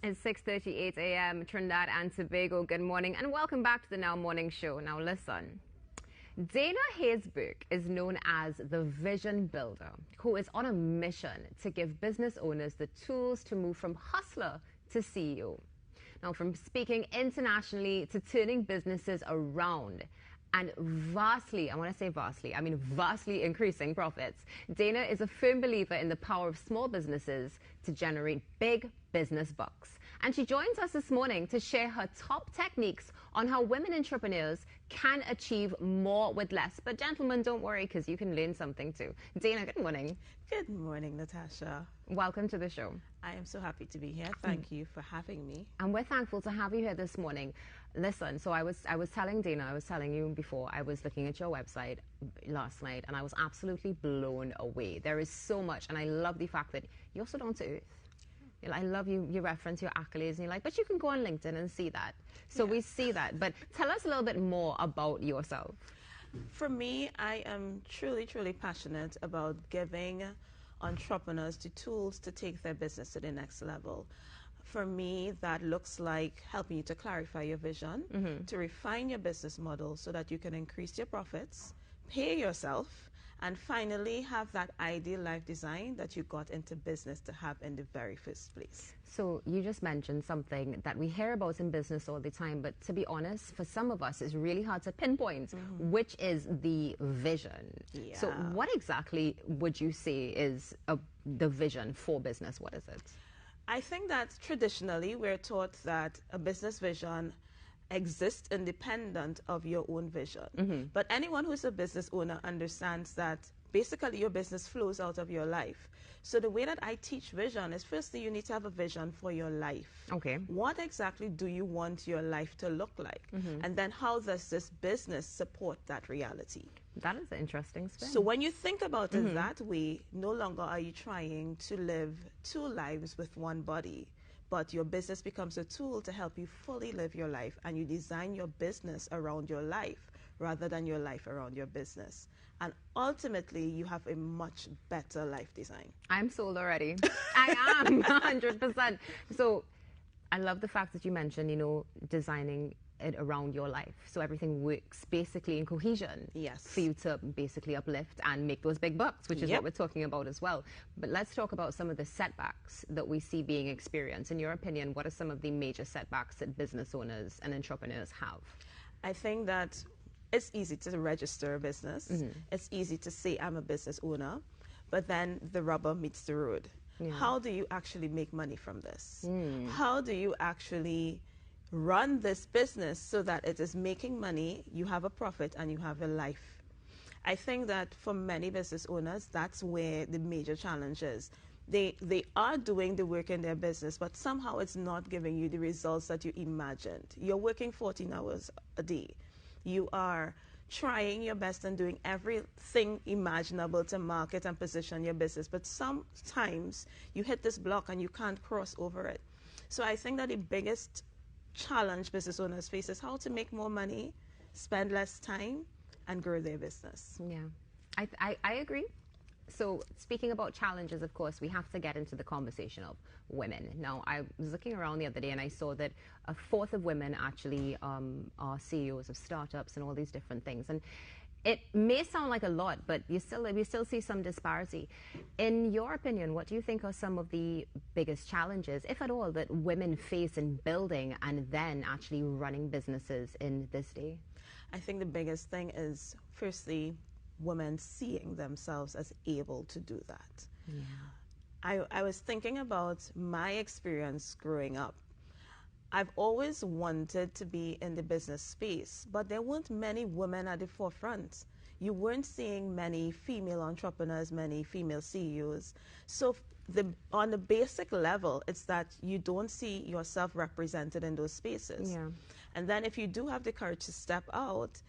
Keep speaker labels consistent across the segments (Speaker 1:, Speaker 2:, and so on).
Speaker 1: It's 6:38 a.m. Trinidad and Tobago. Good morning and welcome back to the Now Morning Show. Now listen, Dana Haysbrook is known as the Vision Builder, who is on a mission to give business owners the tools to move from hustler to CEO. Now, from speaking internationally to turning businesses around and vastly increasing profits, Dana is a firm believer in the power of small businesses to generate big business bucks. And she joins us this morning to share her top techniques on how women entrepreneurs can achieve more with less. But gentlemen, don't worry, because you can learn something too. Dana, good morning.
Speaker 2: Good morning, Natasha.
Speaker 1: Welcome to the show.
Speaker 2: I am so happy to be here. Thank you for having me.
Speaker 1: And we're thankful to have you here this morning. Listen, so I was telling Dana, I was telling you before, I was looking at your website last night and I was absolutely blown away. There is so much, and I love the fact that you're so down to earth. I love you reference your accolades and you're like, but you can go on LinkedIn and see that. So we see that. But tell us a little bit more about yourself.
Speaker 2: For me, I am truly, truly passionate about giving entrepreneurs the tools to take their business to the next level. For me, that looks like helping you to clarify your vision, to refine your business model so that you can increase your profits, pay yourself, and finally have that ideal life design that you got into business to have in the very first place.
Speaker 1: So you just mentioned something that we hear about in business all the time, but to be honest, for some of us, it's really hard to pinpoint, which is the vision.
Speaker 2: Yeah.
Speaker 1: So what exactly would you say is the vision for business? What is it?
Speaker 2: I think that traditionally we're taught that a business vision exists independent of your own vision. But anyone who's a business owner understands that basically your business flows out of your life. So the way that I teach vision is, firstly, you need to have a vision for your life.
Speaker 1: Okay.
Speaker 2: What exactly do you want your life to look like? And then how does this business support that reality?
Speaker 1: That is an interesting spin.
Speaker 2: So when you think about it that way, no longer are you trying to live two lives with one body, but your business becomes a tool to help you fully live your life, and you design your business around your life rather than your life around your business. And ultimately, you have a much better life design.
Speaker 1: I'm sold already. I am 100%. So I love the fact that you mentioned, designing it around your life, so everything works basically in cohesion.
Speaker 2: Yes.
Speaker 1: For you to basically uplift and make those big bucks, which is what we're talking about as well. But let's talk about some of the setbacks that we see being experienced. In your opinion, what are some of the major setbacks that business owners and entrepreneurs have?
Speaker 2: I think that it's easy to register a business. It's easy to say I'm a business owner, but then the rubber meets the road. How do you actually make money from this? How do you actually run this business so that it is making money, you have a profit, and you have a life? I think that for many business owners, that's where the major challenge is. They are doing the work in their business, but somehow it's not giving you the results that you imagined. You're working 14 hours a day. You are trying your best and doing everything imaginable to market and position your business, but sometimes you hit this block and you can't cross over it. So I think that the biggest challenge business owners face is how to make more money, spend less time, and grow their business.
Speaker 1: Yeah, I agree. So speaking about challenges, of course, we have to get into the conversation of women. Now, I was looking around the other day and I saw that a fourth of women actually are CEOs of startups and all these different things. And it may sound like a lot, but we still see some disparity. In your opinion, what do you think are some of the biggest challenges, if at all, that women face in building and then actually running businesses in this day?
Speaker 2: I think the biggest thing is, firstly, women seeing themselves as able to do that. I was thinking about my experience growing up. I've always wanted to be in the business space, but there weren't many women at the forefront. You weren't seeing many female entrepreneurs, many female CEOs. So on the basic level, it's that you don't see yourself represented in those spaces. And then if you do have the courage to step out,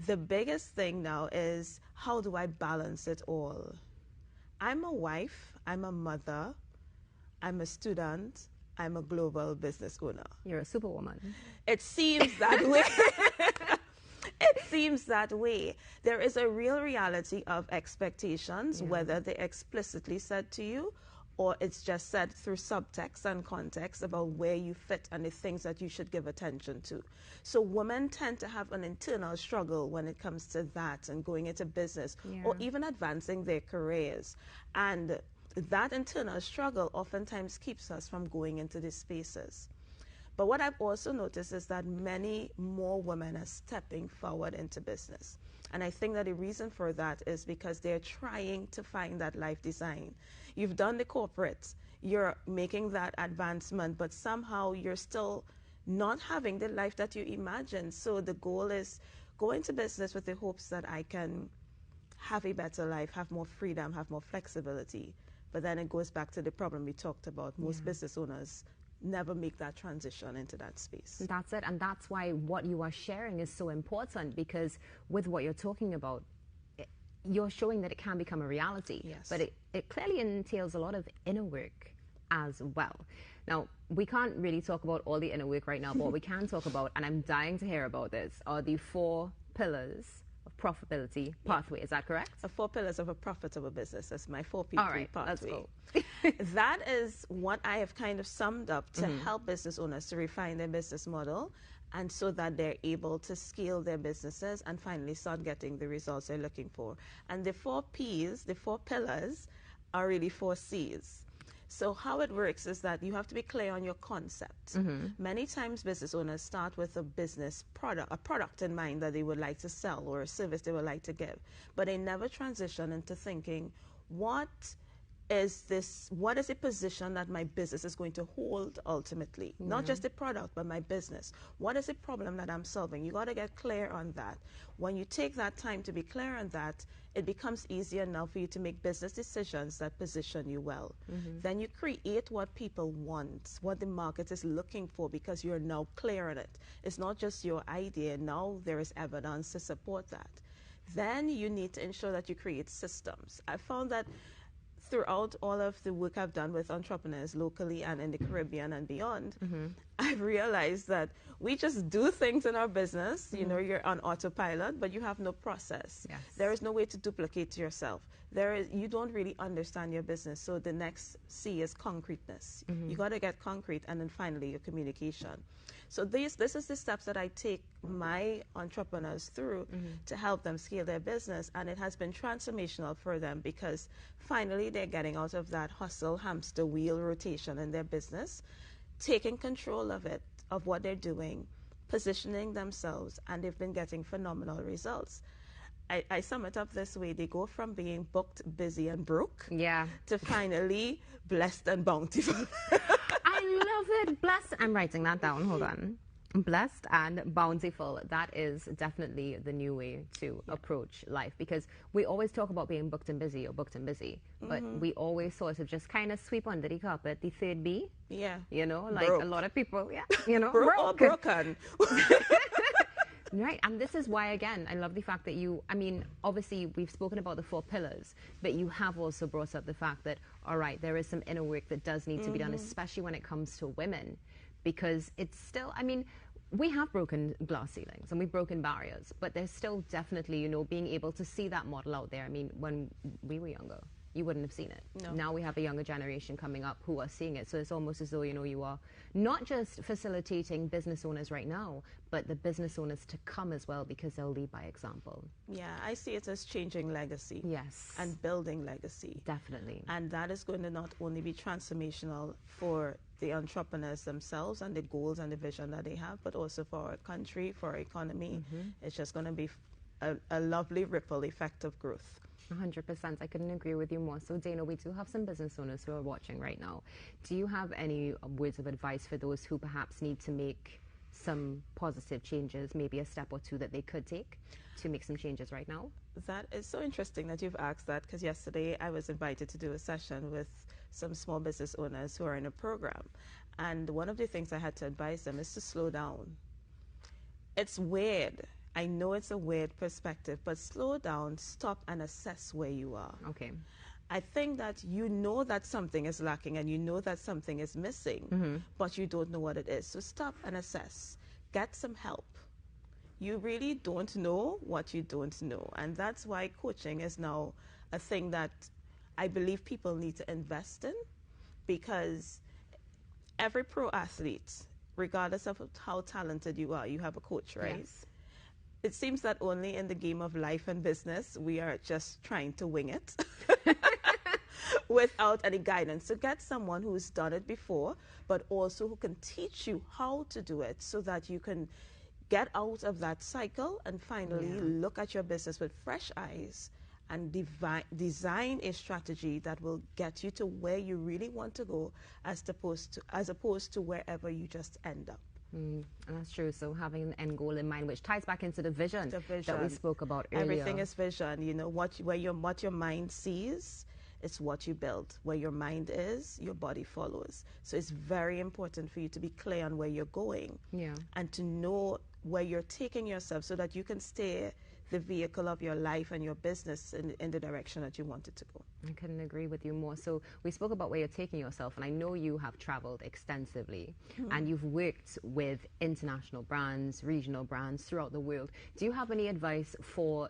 Speaker 2: the biggest thing now is, how do I balance it all? I'm a wife, I'm a mother, I'm a student, I'm a global business owner.
Speaker 1: You're a superwoman.
Speaker 2: It seems that way. It seems that way. There is a real reality of expectations, whether they explicitly said to you or it's just said through subtext and context about where you fit and the things that you should give attention to. So women tend to have an internal struggle when it comes to that and going into business or even advancing their careers. And that internal struggle oftentimes keeps us from going into these spaces. But what I've also noticed is that many more women are stepping forward into business. And I think that the reason for that is because they're trying to find that life design. You've done the corporate, you're making that advancement, but somehow you're still not having the life that you imagined. So the goal is go into business with the hopes that I can have a better life, have more freedom, have more flexibility. But then it goes back to the problem we talked about. Most business owners never make that transition into that space.
Speaker 1: That's it. And that's why what you are sharing is so important, because with what you're talking about, you're showing that it can become a reality.
Speaker 2: Yes.
Speaker 1: But it clearly entails a lot of inner work as well. Now, we can't really talk about all the inner work right now, but what we can talk about, and I'm dying to hear about this, are the 4 pillars of profitability pathway. Is that correct?
Speaker 2: The 4 pillars of a profitable business. That's my 4P3
Speaker 1: all right,
Speaker 2: pathway.
Speaker 1: let's go.
Speaker 2: That is what I have kind of summed up to help business owners to refine their business model, and so that they're able to scale their businesses and finally start getting the results they're looking for. And the 4 Ps, the 4 pillars, are really 4 Cs. So how it works is that you have to be clear on your concept. Many times business owners start with a business product, a product in mind that they would like to sell or a service they would like to give, but they never transition into thinking, what is a position that my business is going to hold ultimately? Not just the product, but my business. What is the problem that I'm solving? You got to get clear on that. When you take that time to be clear on that, it becomes easier now for you to make business decisions that position you well. Then you create what people want, what the market is looking for, because you're now clear on it. It's not just your idea. Now there is evidence to support that. Then you need to ensure that you create systems. I found that throughout all of the work I've done with entrepreneurs locally and in the Caribbean and beyond, I've realized that we just do things in our business. You know, you're on autopilot, but you have no process.
Speaker 1: Yes.
Speaker 2: There is no way to duplicate yourself. You don't really understand your business. So the next C is concreteness. You got to get concrete, and then finally your communication. So this is the steps that I take my entrepreneurs through to help them scale their business, and it has been transformational for them, because finally they're getting out of that hustle hamster wheel rotation in their business, taking control of it, of what they're doing, positioning themselves, and they've been getting phenomenal results. I sum it up this way: they go from being booked, busy, and broke to finally blessed and bountiful.
Speaker 1: I love it. Blessed. I'm writing that down. Hold on. Blessed and bountiful. That is definitely the new way to approach life, because we always talk about being booked and busy, but we always sort of just kind of sweep under the carpet the 3rd B.
Speaker 2: Yeah.
Speaker 1: You know, like
Speaker 2: broke.
Speaker 1: A lot of people, you know,
Speaker 2: broken.
Speaker 1: Right, and this is why, again, I love the fact that obviously we've spoken about the 4 pillars, but you have also brought up the fact that, all right, there is some inner work that does need to be done, especially when it comes to women, because it's still, we have broken glass ceilings and we've broken barriers, but there's still definitely, being able to see that model out there. When we were younger, you wouldn't have seen it.
Speaker 2: No.
Speaker 1: Now we have a younger generation coming up who are seeing it. So it's almost as though, you are not just facilitating business owners right now, but the business owners to come as well, because they'll lead by example.
Speaker 2: Yeah, I see it as changing legacy.
Speaker 1: Yes.
Speaker 2: And building legacy.
Speaker 1: Definitely.
Speaker 2: And that is going to not only be transformational for the entrepreneurs themselves and the goals and the vision that they have, but also for our country, for our economy. It's just going to be a lovely ripple effect of growth.
Speaker 1: 100%. I couldn't agree with you more. So, Dana, we do have some business owners who are watching right now. Do you have any words of advice for those who perhaps need to make some positive changes, maybe a step or 2 that they could take to make some changes right now?
Speaker 2: That is so interesting that you've asked that, because yesterday I was invited to do a session with some small business owners who are in a program. And one of the things I had to advise them is to slow down. It's weird. I know it's a weird perspective, but slow down, stop, and assess where you are.
Speaker 1: Okay.
Speaker 2: I think that you know that something is lacking and you know that something is missing, but you don't know what it is. So stop and assess. Get some help. You really don't know what you don't know. And that's why coaching is now a thing that I believe people need to invest in. because every pro athlete, regardless of how talented you are, you have a coach, right?
Speaker 1: Yes.
Speaker 2: It seems that only in the game of life and business, we are just trying to wing it without any guidance. So get someone who's done it before, but also who can teach you how to do it so that you can get out of that cycle and finally look at your business with fresh eyes and design a strategy that will get you to where you really want to go as opposed to wherever you just end up.
Speaker 1: That's true. So having an end goal in mind, which ties back into the vision that we spoke about earlier.
Speaker 2: Everything is vision. You know, what your mind sees, it's what you build. Where your mind is, your body follows. So it's very important for you to be clear on where you're going and to know where you're taking yourself so that you can steer the vehicle of your life and your business in the direction that you want it to go.
Speaker 1: I couldn't agree with you more. So we spoke about where you're taking yourself, and I know you have traveled extensively and you've worked with international brands, regional brands throughout the world. Do you have any advice for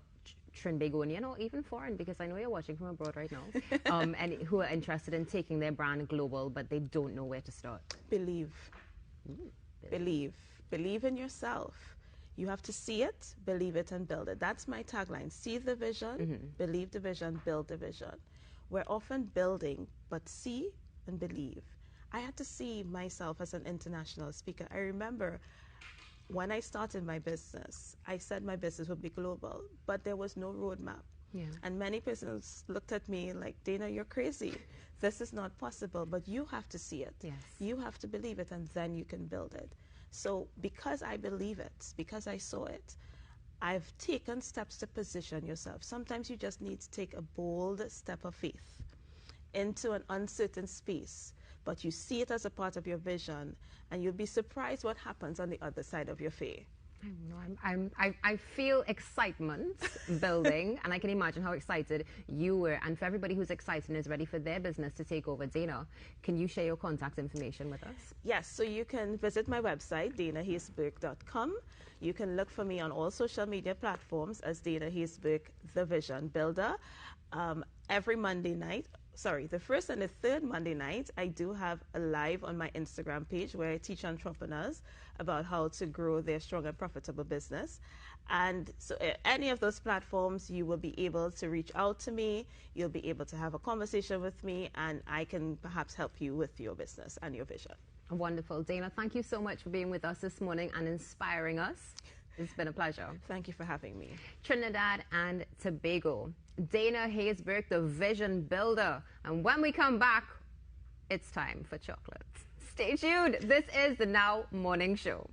Speaker 1: Trinbagonian or even foreign, because I know you're watching from abroad right now, and who are interested in taking their brand global, but they don't know where to start?
Speaker 2: Believe. Believe in yourself. You have to see it, believe it, and build it. That's my tagline. See the vision, believe the vision, build the vision. We're often building, but see and believe. I had to see myself as an international speaker. I remember when I started my business, I said my business would be global, but there was no roadmap. And many persons looked at me like, Dana, you're crazy. This is not possible, but you have to see it. You have to believe it, and then you can build it. So because I believe it, because I saw it, I've taken steps to position yourself. Sometimes you just need to take a bold step of faith into an uncertain space, but you see it as a part of your vision, and you'll be surprised what happens on the other side of your faith.
Speaker 1: I feel excitement building, and I can imagine how excited you were. And for everybody who's excited and is ready for their business to take over, Dana, can you share your contact information with us?
Speaker 2: Yes, so you can visit my website, danahayesburke.com. You can look for me on all social media platforms as Dana Hayesburke, The Vision Builder. Every Monday night, the first and the third Monday night, I do have a live on my Instagram page where I teach entrepreneurs about how to grow their strong and profitable business. And so any of those platforms, you will be able to reach out to me. You'll be able to have a conversation with me, and I can perhaps help you with your business and your vision.
Speaker 1: Wonderful. Dana, thank you so much for being with us this morning and inspiring us. It's been a pleasure.
Speaker 2: Thank you for having me.
Speaker 1: Trinidad and Tobago. Dana Hayesburke, the Vision Builder. And when we come back, it's time for chocolates. Stay tuned. This is the Now Morning Show.